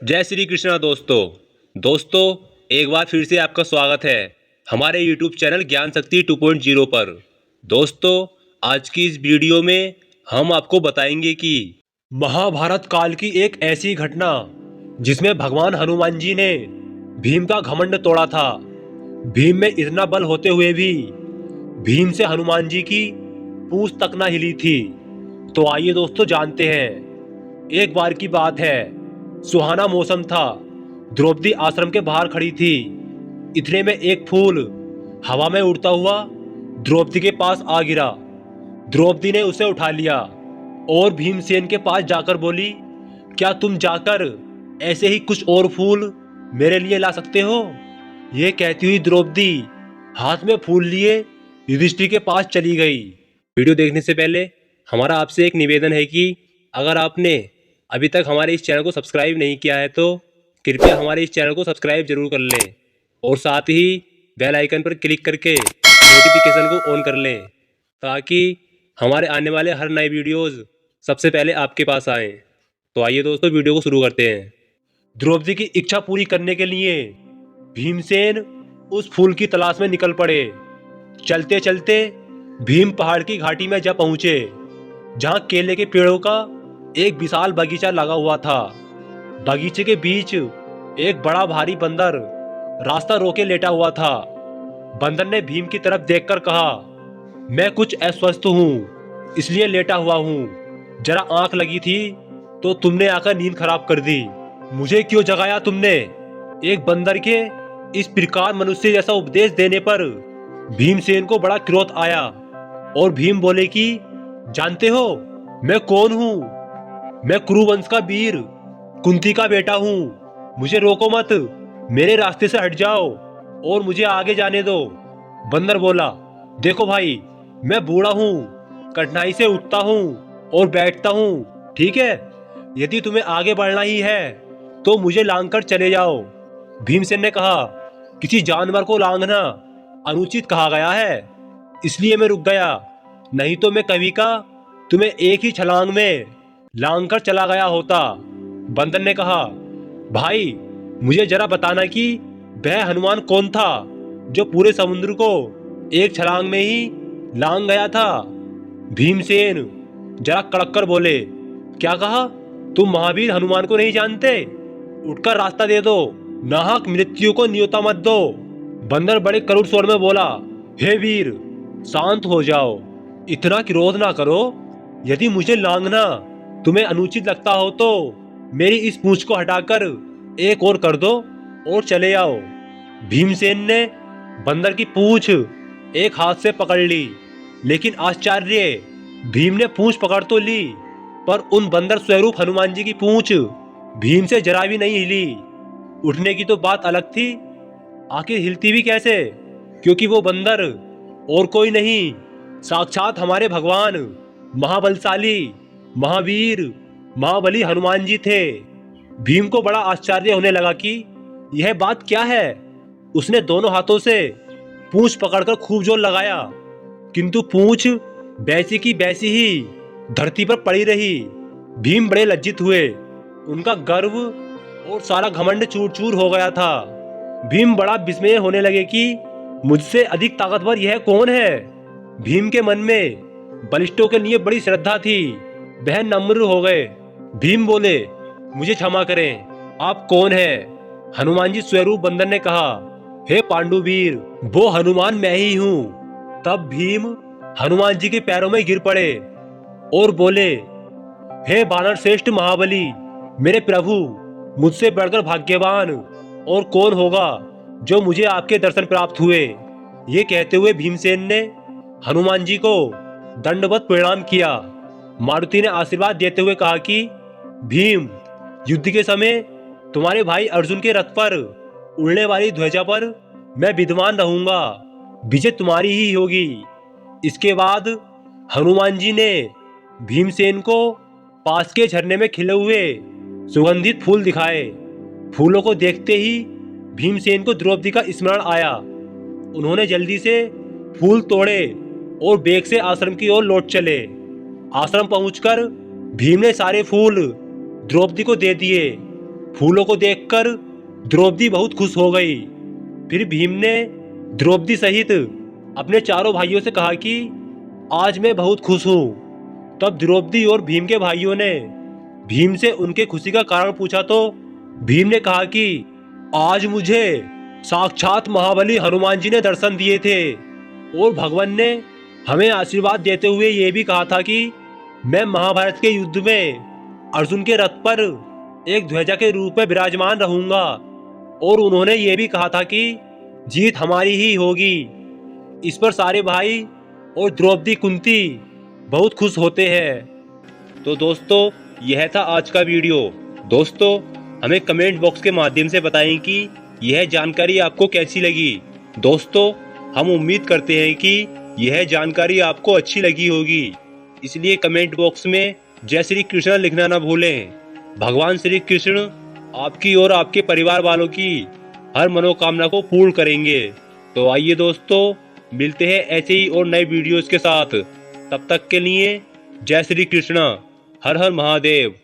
जय श्री कृष्णा दोस्तों एक बार फिर से आपका स्वागत है हमारे YouTube चैनल ज्ञान शक्ति 2.0 पर। दोस्तों, आज की इस वीडियो में हम आपको बताएंगे कि महाभारत काल की एक ऐसी घटना जिसमें भगवान हनुमान जी ने भीम का घमंड तोड़ा था। भीम में इतना बल होते हुए भी भीम से हनुमान जी की पूंछ तक ना हिली थी। तो आइए दोस्तों जानते हैं। एक बार की बात है, सुहाना मौसम था। द्रौपदी आश्रम के बाहर खड़ी थी। इतने में एक फूल हवा में उड़ता हुआ द्रौपदी के पास आ गिरा। द्रौपदी ने उसे उठा लिया और भीमसेन के पास जाकर बोली, क्या तुम जाकर ऐसे ही कुछ और फूल मेरे लिए ला सकते हो? यह कहती हुई द्रौपदी हाथ में फूल लिए युधिष्ठिर के पास चली गई। वीडियो देखने से पहले हमारा आपसे एक निवेदन है कि अगर आपने अभी तक हमारे इस चैनल को सब्सक्राइब नहीं किया है तो कृपया हमारे इस चैनल को सब्सक्राइब जरूर कर लें और साथ ही बेल आइकन पर क्लिक करके नोटिफिकेशन को ऑन कर लें ताकि हमारे आने वाले हर नए वीडियोस सबसे पहले आपके पास आएं। तो आइए दोस्तों, वीडियो को शुरू करते हैं। द्रौपदी की इच्छा पूरी करने के लिए भीमसेन उस फूल की तलाश में निकल पड़े। चलते चलते भीम पहाड़ की घाटी में जा पहुंचे, जहां केले के पेड़ों का एक विशाल बगीचा लगा हुआ था। बगीचे के बीच एक बड़ा भारी बंदर रास्ता रोके लेटा हुआ था। बंदर ने भीम की तरफ देखकर कहा, मैं कुछ अस्वस्थ हूँ इसलिए लेटा हुआ हूँ। जरा आंख लगी थी तो तुमने आकर नींद खराब कर दी। मुझे क्यों जगाया तुमने? एक बंदर के इस प्रकार मनुष्य जैसा उपदेश देने पर भीमसेन को बड़ा क्रोध आया और भीम बोले कि जानते हो मैं कौन हूँ? मैं कुरुवंश का वीर कुंती का बेटा हूँ। मुझे रोको मत, मेरे रास्ते से हट जाओ और मुझे आगे जाने दो। बंदर बोला, देखो भाई, मैं बूढ़ा हूँ, कठिनाई से उठता हूँ और बैठता हूँ, ठीक है? यदि तुम्हें आगे बढ़ना ही है तो मुझे लांग कर चले जाओ। भीमसेन ने कहा, किसी जानवर को लांघना अनुचित कहा गया है, इसलिए मैं रुक गया, नहीं तो मैं कभी का तुम्हें एक ही छलांग में लांग कर चला गया होता। बंदर ने कहा, भाई मुझे जरा बताना कि वह हनुमान कौन था जो पूरे समुद्र को एक छलांग में ही लांग गया था? भीमसेन जरा कड़क कर बोले, क्या कहा? तुम महावीर हनुमान को नहीं जानते? उठकर रास्ता दे दो, नाहक मृत्यु को न्योता मत दो। बंदर बड़े करुण स्वर में बोला, हे वीर, शांत हो जाओ, इतना क्रोध ना करो। यदि मुझे लांघना तुम्हें अनुचित लगता हो तो मेरी इस पूंछ को हटाकर एक और कर दो और चले आओ। भीमसेन ने बंदर की पूंछ एक हाथ से पकड़ ली, लेकिन आश्चर्य, भीम ने पूंछ पकड़ तो ली पर उन बंदर स्वरूप हनुमान जी की पूंछ भीम से जरा भी नहीं हिली। उठने की तो बात अलग थी, आखिर हिलती भी कैसे? क्योंकि वो बंदर और कोई नहीं, साक्षात हमारे भगवान महाबलशाली महावीर महाबली हनुमान जी थे। भीम को बड़ा आश्चर्य होने लगा कि यह बात क्या है। उसने दोनों हाथों से पूंछ पकड़कर खूब जोर लगाया, किंतु पूंछ वैसी की वैसी ही धरती पर पड़ी रही। भीम बड़े लज्जित हुए, उनका गर्व और सारा घमंड चूर चूर हो गया था। भीम बड़ा विस्मय होने लगे कि मुझसे अधिक ताकतवर यह कौन है। भीम के मन में बलिष्ठों के लिए बड़ी श्रद्धा थी, वह नम्र हो गए। भीम बोले, मुझे क्षमा करें, आप कौन हैं? हनुमान जी स्वरूप बंदर ने कहा, हे पांडुवीर, वो हनुमान मैं ही हूँ। तब भीम हनुमान जी के पैरों में गिर पड़े और बोले, हे वानर श्रेष्ठ महाबली, मेरे प्रभु, मुझसे बढ़कर भाग्यवान और कौन होगा जो मुझे आपके दर्शन प्राप्त हुए। ये कहते हुए भीमसेन ने हनुमान जी को दंडवत प्रणाम किया। मारुति ने आशीर्वाद देते हुए कहा कि भीम, युद्ध के समय तुम्हारे भाई अर्जुन के रथ पर उड़ने वाली ध्वजा पर मैं विद्यमान रहूंगा, विजय तुम्हारी ही होगी। इसके बाद हनुमान जी ने भीमसेन को पास के झरने में खिले हुए सुगंधित फूल दिखाए। फूलों को देखते ही भीमसेन को द्रौपदी का स्मरण आया। उन्होंने जल्दी से फूल तोड़े और बेग से आश्रम की ओर लौट चले। आश्रम पहुंचकर भीम ने सारे फूल द्रौपदी को दे दिए फूलों को देखकर द्रौपदी बहुत खुश हो गई। फिर भीम ने द्रौपदी सहित अपने चारों भाइयों से कहा कि आज मैं बहुत खुश हूँ। तब द्रौपदी और भीम के भाइयों ने भीम से उनके खुशी का कारण पूछा तो भीम ने कहा कि आज मुझे साक्षात महाबली हनुमान जी ने दर्शन दिए थे और भगवान ने हमें आशीर्वाद देते हुए ये भी कहा था कि मैं महाभारत के युद्ध में अर्जुन के रथ पर एक ध्वजा के रूप में विराजमान रहूंगा। और उन्होंने ये भी कहा था कि जीत हमारी ही होगी। इस पर सारे भाई और द्रौपदी कुंती बहुत खुश होते हैं। तो दोस्तों, यह था आज का वीडियो। दोस्तों, हमें कमेंट बॉक्स के माध्यम से बताएं कि यह जानकारी आपको कैसी लगी। दोस्तों, हम उम्मीद करते हैं कि यह जानकारी आपको अच्छी लगी होगी, इसलिए कमेंट बॉक्स में जय श्री कृष्ण लिखना न भूलें। भगवान श्री कृष्ण आपकी और आपके परिवार वालों की हर मनोकामना को पूर्ण करेंगे। तो आइए दोस्तों, मिलते हैं ऐसे ही और नए वीडियोस के साथ। तब तक के लिए जय श्री कृष्ण, हर हर महादेव।